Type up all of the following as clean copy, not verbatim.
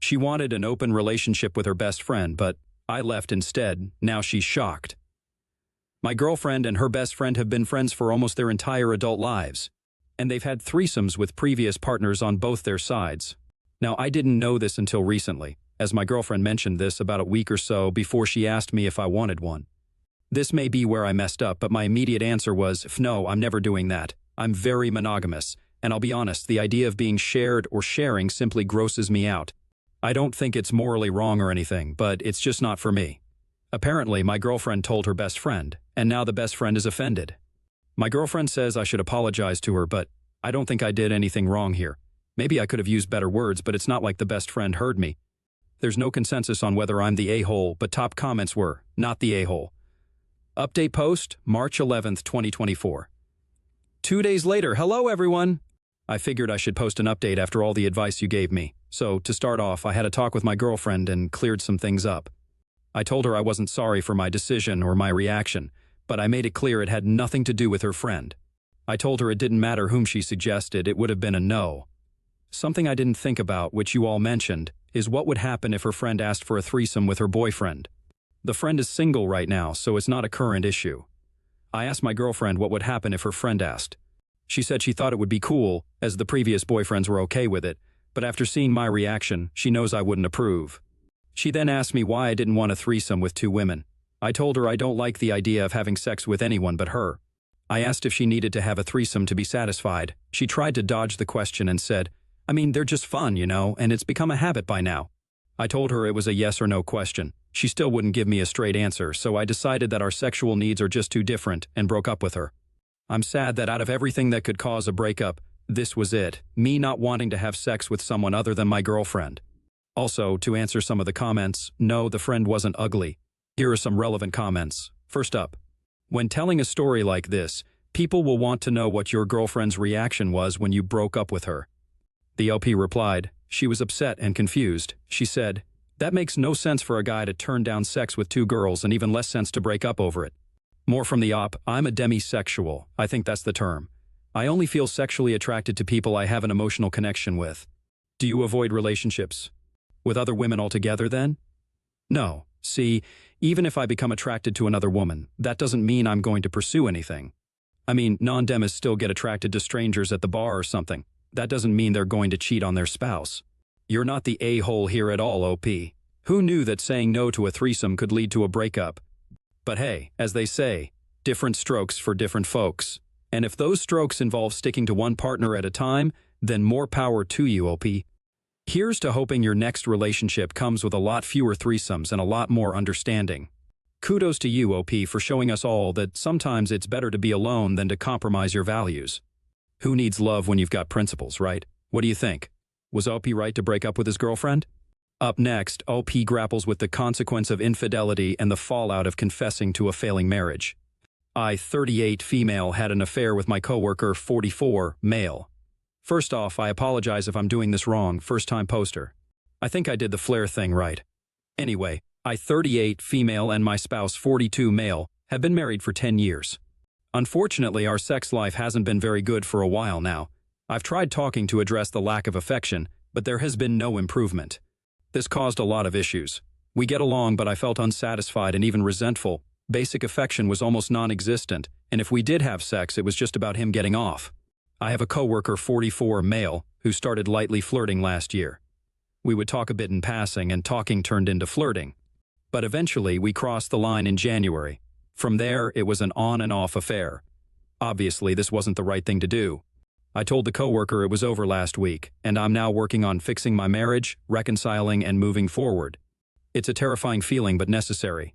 She wanted an open relationship with her best friend, but I left instead. Now she's shocked. My girlfriend and her best friend have been friends for almost their entire adult lives, and they've had threesomes with previous partners on both their sides. Now, I didn't know this until recently, as my girlfriend mentioned this about a week or so before she asked me if I wanted one. This may be where I messed up, but my immediate answer was, no, I'm never doing that. I'm very monogamous, and I'll be honest, the idea of being shared or sharing simply grosses me out. I don't think it's morally wrong or anything, but it's just not for me. Apparently, my girlfriend told her best friend, and now the best friend is offended. My girlfriend says I should apologize to her, but I don't think I did anything wrong here. Maybe I could have used better words, but it's not like the best friend heard me. There's no consensus on whether I'm the a-hole, but top comments were, not the a-hole. Update post, March 11th, 2024. 2 days later, hello everyone! I figured I should post an update after all the advice you gave me. So, to start off, I had a talk with my girlfriend and cleared some things up. I told her I wasn't sorry for my decision or my reaction, but I made it clear it had nothing to do with her friend. I told her it didn't matter whom she suggested, it would have been a no. Something I didn't think about, which you all mentioned, is what would happen if her friend asked for a threesome with her boyfriend. The friend is single right now, so it's not a current issue. I asked my girlfriend what would happen if her friend asked. She said she thought it would be cool, as the previous boyfriends were okay with it, but after seeing my reaction, she knows I wouldn't approve. She then asked me why I didn't want a threesome with 2 women. I told her I don't like the idea of having sex with anyone but her. I asked if she needed to have a threesome to be satisfied. She tried to dodge the question and said, I mean, they're just fun, you know, and it's become a habit by now. I told her it was a yes or no question. She still wouldn't give me a straight answer, so I decided that our sexual needs are just too different and broke up with her. I'm sad that out of everything that could cause a breakup, this was it, me not wanting to have sex with someone other than my girlfriend. Also, to answer some of the comments, no, the friend wasn't ugly. Here are some relevant comments. First up, when telling a story like this, people will want to know what your girlfriend's reaction was when you broke up with her. The LP replied, she was upset and confused. She said, that makes no sense for a guy to turn down sex with 2 girls and even less sense to break up over it. More from the op, I'm a demisexual. I think that's the term. I only feel sexually attracted to people I have an emotional connection with. Do you avoid relationships with other women altogether then? No. See, even if I become attracted to another woman, that doesn't mean I'm going to pursue anything. I mean, non-demis still get attracted to strangers at the bar or something. That doesn't mean they're going to cheat on their spouse. You're not the a-hole here at all, OP. Who knew that saying no to a threesome could lead to a breakup? But hey, as they say, different strokes for different folks. And if those strokes involve sticking to one partner at a time, then more power to you, OP. Here's to hoping your next relationship comes with a lot fewer threesomes and a lot more understanding. Kudos to you, OP, for showing us all that sometimes it's better to be alone than to compromise your values. Who needs love when you've got principles, right? What do you think? Was OP right to break up with his girlfriend? Up next, OP grapples with the consequence of infidelity and the fallout of confessing to a failing marriage. I, 38, female, had an affair with my coworker, 44, male. First off, I apologize if I'm doing this wrong, first-time poster. I think I did the flare thing right. Anyway, I, 38, female, and my spouse, 42, male, have been married for 10 years. Unfortunately, our sex life hasn't been very good for a while now. I've tried talking to address the lack of affection, but there has been no improvement. This caused a lot of issues. We get along, but I felt unsatisfied and even resentful. Basic affection was almost non-existent, and if we did have sex, it was just about him getting off. I have a coworker, 44, male, who started lightly flirting last year. We would talk a bit in passing, and talking turned into flirting. But eventually, we crossed the line in January. From there, it was an on and off affair. Obviously, this wasn't the right thing to do. I told the coworker it was over last week, and I'm now working on fixing my marriage, reconciling, and moving forward. It's a terrifying feeling, but necessary.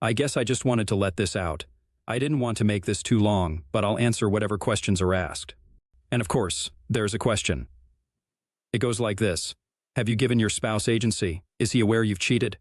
I guess I just wanted to let this out. I didn't want to make this too long, but I'll answer whatever questions are asked. And of course, there's a question. It goes like this. Have you given your spouse agency? Is he aware you've cheated?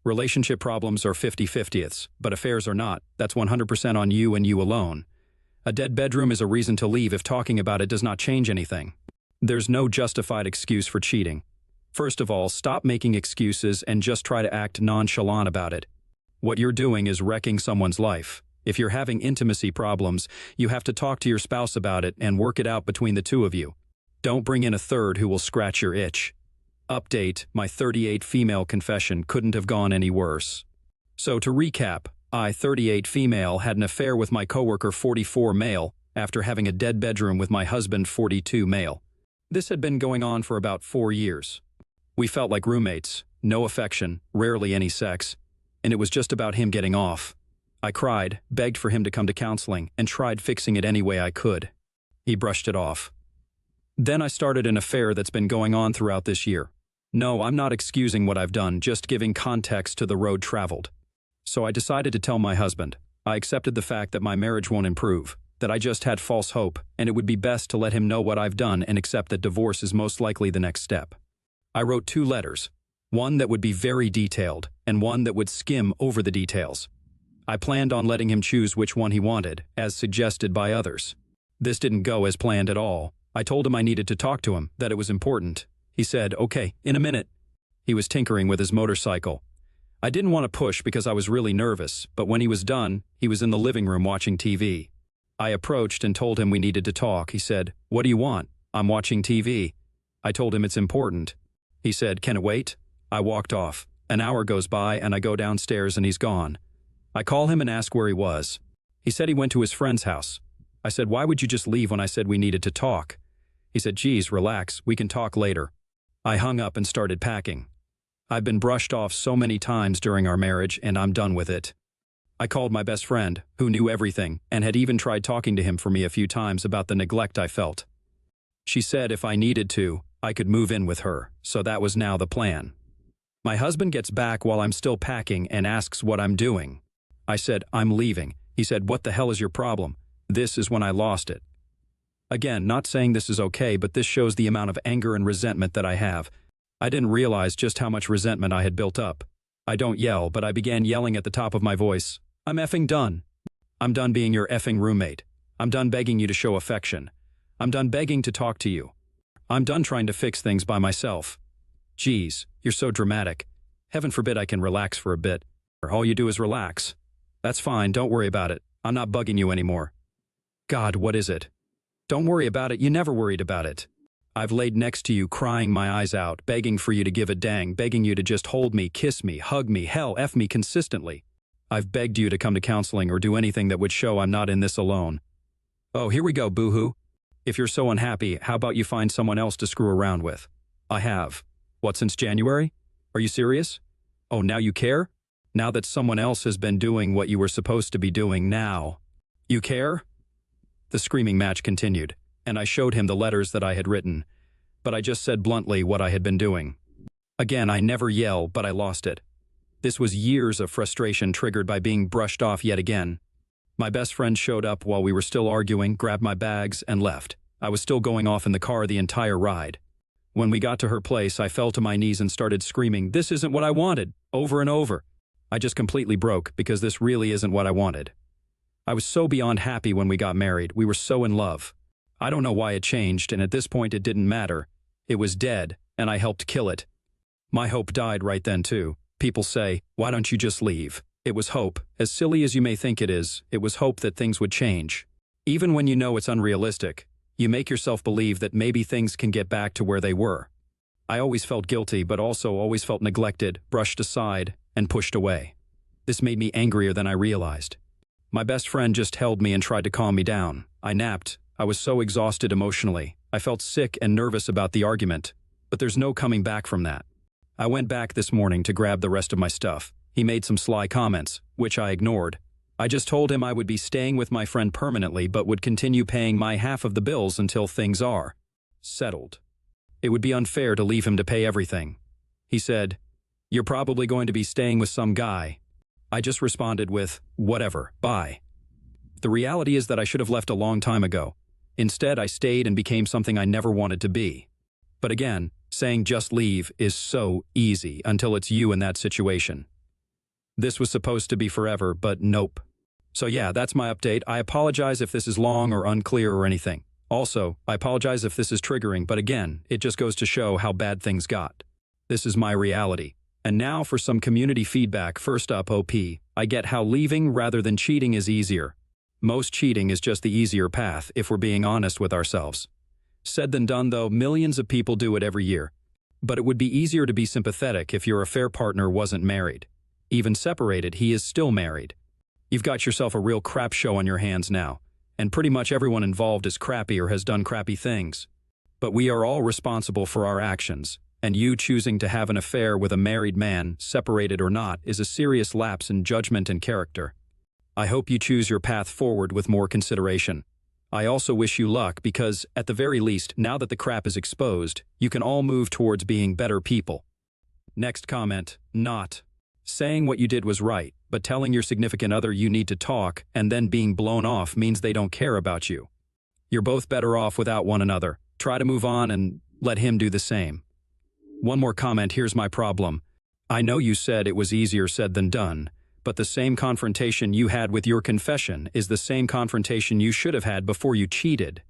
Relationship problems are 50-50ths, but affairs are not. That's 100% on you and you alone. A dead bedroom is a reason to leave if talking about it does not change anything. There's no justified excuse for cheating. First of all, stop making excuses and just try to act nonchalant about it. What you're doing is wrecking someone's life. If you're having intimacy problems, you have to talk to your spouse about it and work it out between the two of you. Don't bring in a third who will scratch your itch. Update, my 38 female confession couldn't have gone any worse. So to recap, I, 38 female, had an affair with my coworker 44 male after having a dead bedroom with my husband 42 male. This had been going on for about 4 years. We felt like roommates, no affection, rarely any sex, and it was just about him getting off. I cried, begged for him to come to counseling, and tried fixing it any way I could. He brushed it off. Then I started an affair that's been going on throughout this year. No, I'm not excusing what I've done, just giving context to the road traveled. So I decided to tell my husband. I accepted the fact that my marriage won't improve, that I just had false hope, and it would be best to let him know what I've done and accept that divorce is most likely the next step. I wrote 2 letters, one that would be very detailed and one that would skim over the details. I planned on letting him choose which one he wanted, as suggested by others. This didn't go as planned at all. I told him I needed to talk to him, that it was important. He said, "Okay, in a minute." He was tinkering with his motorcycle. I didn't want to push because I was really nervous, but when he was done, he was in the living room watching TV. I approached and told him we needed to talk. He said, "What do you want?" "I'm watching TV." I told him it's important. He said, "Can it wait?" I walked off. An hour goes by and I go downstairs and he's gone. I call him and ask where he was. He said he went to his friend's house. I said, "Why would you just leave when I said we needed to talk?" He said, "Geez, relax, we can talk later." I hung up and started packing. I've been brushed off so many times during our marriage and I'm done with it. I called my best friend, who knew everything, and had even tried talking to him for me a few times about the neglect I felt. She said if I needed to, I could move in with her, so that was now the plan. My husband gets back while I'm still packing and asks what I'm doing. I said, "I'm leaving." He said, "What the hell is your problem?" This is when I lost it. Again, not saying this is okay, but this shows the amount of anger and resentment that I have. I didn't realize just how much resentment I had built up. I don't yell, but I began yelling at the top of my voice. "I'm effing done. I'm done being your effing roommate. I'm done begging you to show affection. I'm done begging to talk to you. I'm done trying to fix things by myself. Geez, you're so dramatic. Heaven forbid I can relax for a bit. All you do is relax. That's fine, don't worry about it. I'm not bugging you anymore." God, what is it? Don't worry about it, you never worried about it. I've laid next to you crying my eyes out, begging for you to give a dang, begging you to just hold me, kiss me, hug me, hell, F me consistently. I've begged you to come to counseling or do anything that would show I'm not in this alone. Oh, here we go, boo-hoo. If you're so unhappy, how about you find someone else to screw around with? I have. What, since January? Are you serious? Oh, now you care? Now that someone else has been doing what you were supposed to be doing now. You care? The screaming match continued, and I showed him the letters that I had written, but I just said bluntly what I had been doing. Again, I never yell, but I lost it. This was years of frustration triggered by being brushed off yet again. My best friend showed up while we were still arguing, grabbed my bags, and left. I was still going off in the car the entire ride. When we got to her place, I fell to my knees and started screaming, "This isn't what I wanted," over and over. I just completely broke because this really isn't what I wanted. I was so beyond happy when we got married. We were so in love. I don't know why it changed, and at this point it didn't matter. It was dead, and I helped kill it. My hope died right then too. People say, "Why don't you just leave?" It was hope. As silly as you may think it was hope that things would change. Even when you know it's unrealistic, you make yourself believe that maybe things can get back to where they were. I always felt guilty, but also always felt neglected, brushed aside, and pushed away. This made me angrier than I realized. My best friend just held me and tried to calm me down. I napped. I was so exhausted emotionally. I felt sick and nervous about the argument, but there's no coming back from that. I went back this morning to grab the rest of my stuff. He made some sly comments, which I ignored. I just told him I would be staying with my friend permanently but would continue paying my half of the bills until things are settled. It would be unfair to leave him to pay everything. He said, "You're probably going to be staying with some guy." I just responded with, "Whatever, bye." The reality is that I should have left a long time ago. Instead, I stayed and became something I never wanted to be. But again, saying just leave is so easy until it's you in that situation. This was supposed to be forever, but nope. So yeah, that's my update. I apologize if this is long or unclear or anything. Also, I apologize if this is triggering, but again, it just goes to show how bad things got. This is my reality. And now for some community feedback. First up, OP. I get how leaving rather than cheating is easier. Most cheating is just the easier path, if we're being honest with ourselves. Said than done though, millions of people do it every year. But it would be easier to be sympathetic if your affair partner wasn't married. Even separated, he is still married. You've got yourself a real crap show on your hands now, and pretty much everyone involved is crappy or has done crappy things. But we are all responsible for our actions, and you choosing to have an affair with a married man, separated or not, is a serious lapse in judgment and character. I hope you choose your path forward with more consideration. I also wish you luck because, at the very least, now that the crap is exposed, you can all move towards being better people. Next comment, not. Saying what you did was right, but telling your significant other you need to talk and then being blown off means they don't care about you. You're both better off without one another. Try to move on and let him do the same. One more comment, here's my problem. I know you said it was easier said than done, but the same confrontation you had with your confession is the same confrontation you should have had before you cheated.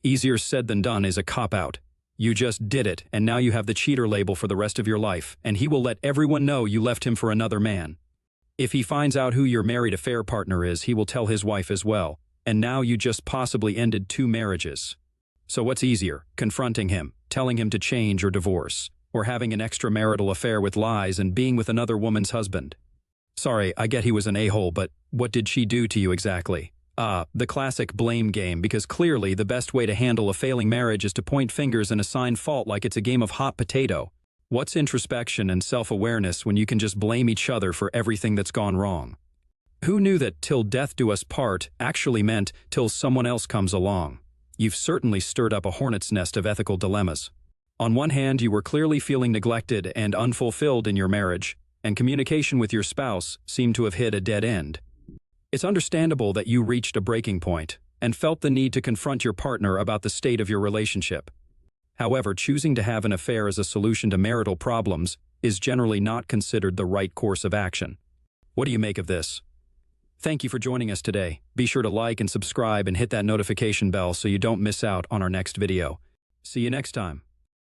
Easier said than done is a cop-out. You just did it, and now you have the cheater label for the rest of your life, and he will let everyone know you left him for another man. If he finds out who your married affair partner is, he will tell his wife as well, and now you just possibly ended 2 marriages. So what's easier, confronting him, telling him to change or divorce, or having an extramarital affair with lies and being with another woman's husband? Sorry, I get he was an a-hole, but what did she do to you exactly? The classic blame game, because clearly the best way to handle a failing marriage is to point fingers and assign fault like it's a game of hot potato. What's introspection and self-awareness when you can just blame each other for everything that's gone wrong? Who knew that "till death do us part" actually meant till someone else comes along? You've certainly stirred up a hornet's nest of ethical dilemmas. On one hand, you were clearly feeling neglected and unfulfilled in your marriage, and communication with your spouse seemed to have hit a dead end. It's understandable that you reached a breaking point and felt the need to confront your partner about the state of your relationship. However, choosing to have an affair as a solution to marital problems is generally not considered the right course of action. What do you make of this? Thank you for joining us today. Be sure to like and subscribe and hit that notification bell so you don't miss out on our next video. See you next time.